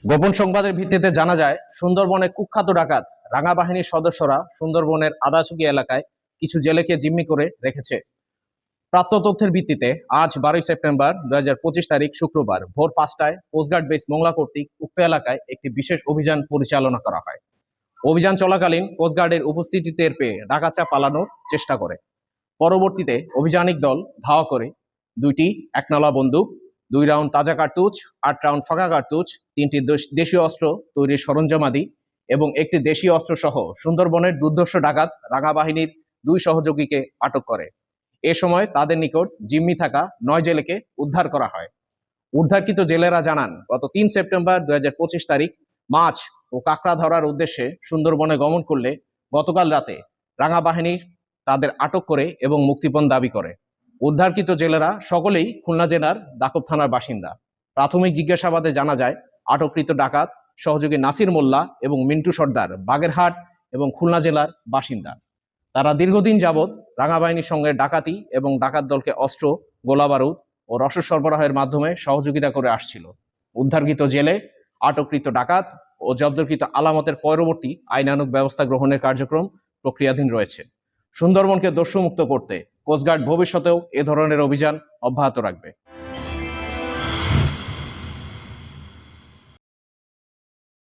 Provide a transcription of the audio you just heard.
গোপন সংবাদের ভিত্তিতে জানা যায়, সুন্দরবনে কুখ্যাত ডাকাত রাঙা বাহিনীর সদস্যরা সুন্দরবনের আদাচুকি এলাকায় কিছু জেলেকে জিম্মি করে রেখেছে। প্রাপ্ত তথ্যের ভিত্তিতে আজ 12 সেপ্টেম্বর 2025 তারিখ শুক্রবার ভোর 5টায় কোস্টগার্ড বেস মোংলা কর্তৃক উক্ত এলাকায় একটি বিশেষ অভিযান পরিচালনা করা হয়। অভিযান চলাকালীন কোস্টগার্ডের উপস্থিতি টের পেয়ে ডাকাতরা পালানোর চেষ্টা করে। পরবর্তীতে অভিযানিক দল ধাওয়া করে দুইটি একনলা বন্দুক, 2 রাউন্ড তাজা কার্তুজ, 8 রাউন্ড ফাঁকা কার্তুজ, 3টি দেশীয় অস্ত্র তৈরির সরঞ্জামাদি এবং একটি দেশীয় অস্ত্র সহ সুন্দরবনের দুর্ধর্ষ ডাকাত রাঙা বাহিনীর 2 সহযোগীকে আটক করে। এ সময় তাদের নিকট জিম্মি থাকা 9 জেলেকে উদ্ধার করা হয়। উদ্ধারকৃত জেলেরা জানান, গত 3 সেপ্টেম্বর 2025 তারিখ মাছ ও কাঁকড়া ধরার উদ্দেশ্যে সুন্দরবনে গমন করলে গতকাল রাতে রাঙা বাহিনীর তাদের আটক করে এবং মুক্তিপণ দাবি করে। উদ্ধারকৃত জেলেরা সকলেই খুলনা জেলার দাকব থানার বাসিন্দা। প্রাথমিক জিজ্ঞাসাবাদে জানা যায়, আটককৃত ডাকাত সহযোগী নাসির মোল্লা এবং মিন্টু সর্দার বাগেরহাট এবং খুলনা জেলার বাসিন্দা। তারা দীর্ঘদিন যাবৎ রাঙা বাহিনীর সঙ্গে ডাকাতি এবং ডাকাত দলকে অস্ত্র, গোলাবারুদ ও রসদ সরবরাহের মাধ্যমে সহযোগিতা করে আসছিল। উদ্ধারকৃত জেলে, আটককৃত ডাকাত ও জব্দকৃত আলামতের পরবর্তী আইনানুগ ব্যবস্থা গ্রহণের কার্যক্রম প্রক্রিয়াধীন রয়েছে। সুন্দরবনকে দস্যুমুক্ত করতে কোস্টগার্ড ভবিষ্যতেও এ ধরনের অভিযান অব্যাহত রাখবে।